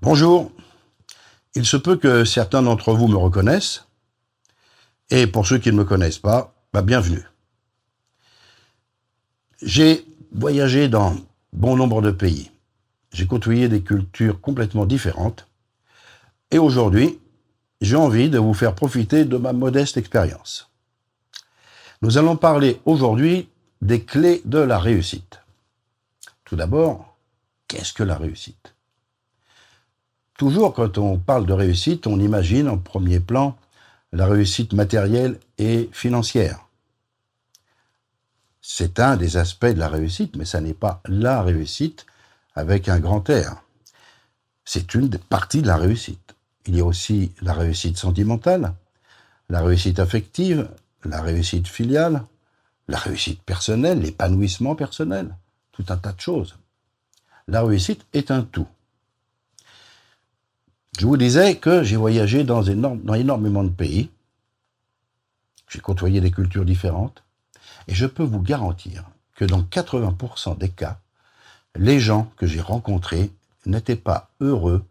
Bonjour, il se peut que certains d'entre vous me reconnaissent, et pour ceux qui ne me connaissent pas, bienvenue. J'ai voyagé dans bon nombre de pays, j'ai côtoyé des cultures complètement différentes, et aujourd'hui, j'ai envie de vous faire profiter de ma modeste expérience. Nous allons parler aujourd'hui des clés de la réussite. Tout d'abord, qu'est-ce que la réussite ? Toujours, quand on parle de réussite, on imagine en premier plan la réussite matérielle et financière. C'est un des aspects de la réussite, mais ça n'est pas la réussite avec un grand R. C'est une des parties de la réussite. Il y a aussi la réussite sentimentale, la réussite affective, la réussite filiale, la réussite personnelle, l'épanouissement personnel, tout un tas de choses. La réussite est un tout. Je vous disais que j'ai voyagé dans énormément de pays, j'ai côtoyé des cultures différentes, et je peux vous garantir que dans 80% des cas, les gens que j'ai rencontrés n'étaient pas heureux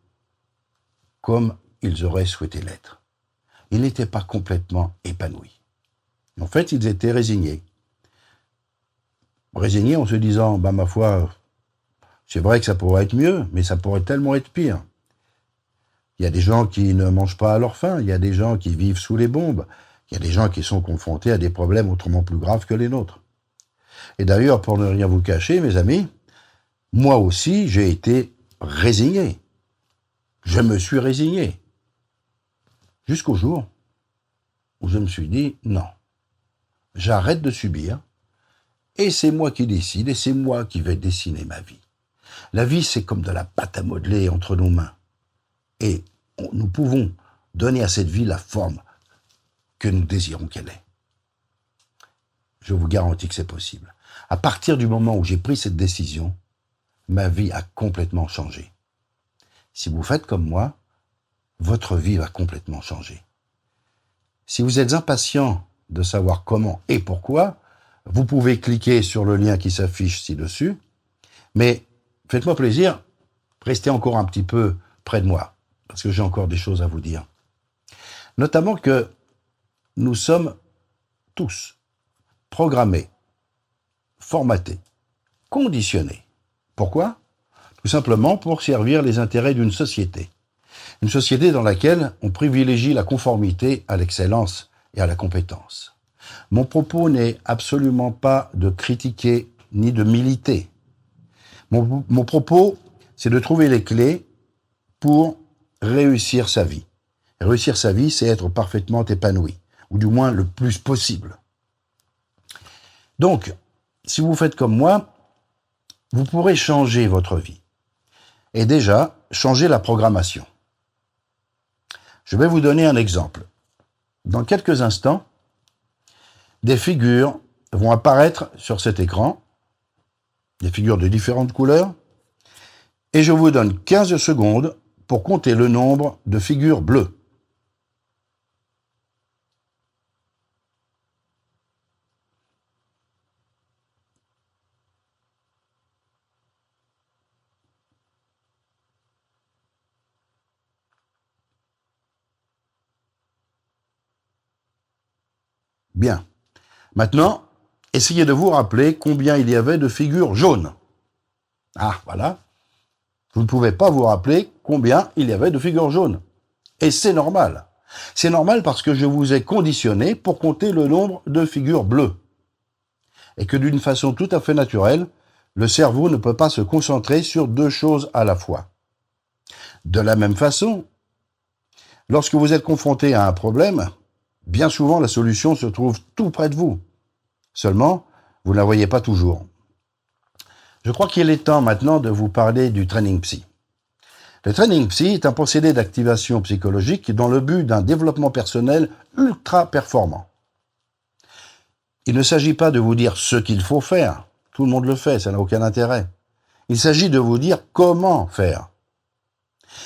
comme ils auraient souhaité l'être. Ils n'étaient pas complètement épanouis. En fait, ils étaient résignés. Résignés en se disant, ma foi, c'est vrai que ça pourrait être mieux, mais ça pourrait tellement être pire. Il y a des gens qui ne mangent pas à leur faim, il y a des gens qui vivent sous les bombes, il y a des gens qui sont confrontés à des problèmes autrement plus graves que les nôtres. Et d'ailleurs, pour ne rien vous cacher, mes amis, moi aussi, j'ai été résigné. Je me suis résigné. Jusqu'au jour où je me suis dit, non, j'arrête de subir, et c'est moi qui décide, et c'est moi qui vais dessiner ma vie. La vie, c'est comme de la pâte à modeler entre nos mains. Et nous pouvons donner à cette vie la forme que nous désirons qu'elle ait. Je vous garantis que c'est possible. À partir du moment où j'ai pris cette décision, ma vie a complètement changé. Si vous faites comme moi, votre vie va complètement changer. Si vous êtes impatient de savoir comment et pourquoi, vous pouvez cliquer sur le lien qui s'affiche ci-dessus, mais faites-moi plaisir, restez encore un petit peu près de moi, parce que j'ai encore des choses à vous dire. Notamment que nous sommes tous programmés, formatés, conditionnés. Pourquoi ? Tout simplement pour servir les intérêts d'une société. Une société dans laquelle on privilégie la conformité à l'excellence et à la compétence. Mon propos n'est absolument pas de critiquer ni de militer. Mon propos, c'est de trouver les clés pour réussir sa vie. Réussir sa vie, c'est être parfaitement épanoui, ou du moins le plus possible. Donc, si vous faites comme moi, vous pourrez changer votre vie. Et déjà, changer la programmation. Je vais vous donner un exemple. Dans quelques instants, des figures vont apparaître sur cet écran, des figures de différentes couleurs, et je vous donne 15 secondes pour compter le nombre de figures bleues. Bien. Maintenant, essayez de vous rappeler combien il y avait de figures jaunes. Ah, voilà. Vous ne pouvez pas vous rappeler combien il y avait de figures jaunes. Et c'est normal. C'est normal parce que je vous ai conditionné pour compter le nombre de figures bleues. Et que d'une façon tout à fait naturelle, le cerveau ne peut pas se concentrer sur deux choses à la fois. De la même façon, lorsque vous êtes confronté à un problème, bien souvent la solution se trouve tout près de vous. Seulement, vous ne la voyez pas toujours. Je crois qu'il est temps maintenant de vous parler du training psy. Le training psy est un procédé d'activation psychologique dans le but d'un développement personnel ultra performant. Il ne s'agit pas de vous dire ce qu'il faut faire. Tout le monde le fait, ça n'a aucun intérêt. Il s'agit de vous dire comment faire.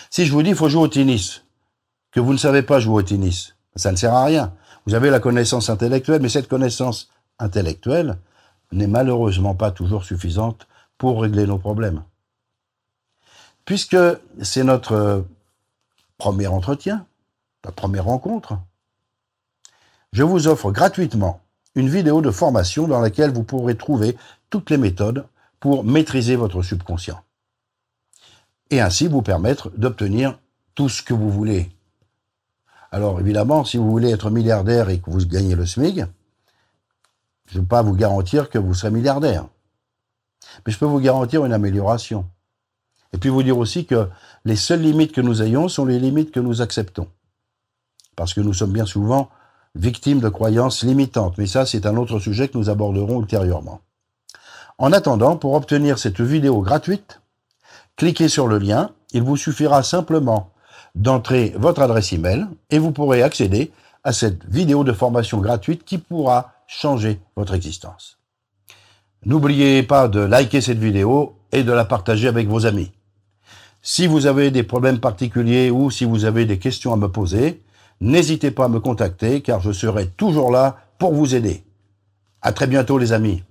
Si je vous dis qu'il faut jouer au tennis, que vous ne savez pas jouer au tennis, ça ne sert à rien. Vous avez la connaissance intellectuelle, mais cette connaissance intellectuelle n'est malheureusement pas toujours suffisante pour régler nos problèmes. Puisque c'est notre premier entretien, la première rencontre, je vous offre gratuitement une vidéo de formation dans laquelle vous pourrez trouver toutes les méthodes pour maîtriser votre subconscient et ainsi vous permettre d'obtenir tout ce que vous voulez. Alors évidemment, si vous voulez être milliardaire et que vous gagnez le SMIC, je ne peux pas vous garantir que vous serez milliardaire. Mais je peux vous garantir une amélioration. Et puis vous dire aussi que les seules limites que nous ayons sont les limites que nous acceptons. Parce que nous sommes bien souvent victimes de croyances limitantes. Mais ça, c'est un autre sujet que nous aborderons ultérieurement. En attendant, pour obtenir cette vidéo gratuite, cliquez sur le lien. Il vous suffira simplement d'entrer votre adresse email et vous pourrez accéder à cette vidéo de formation gratuite qui pourra changer votre existence. N'oubliez pas de liker cette vidéo et de la partager avec vos amis. Si vous avez des problèmes particuliers ou si vous avez des questions à me poser, n'hésitez pas à me contacter car je serai toujours là pour vous aider. À très bientôt les amis.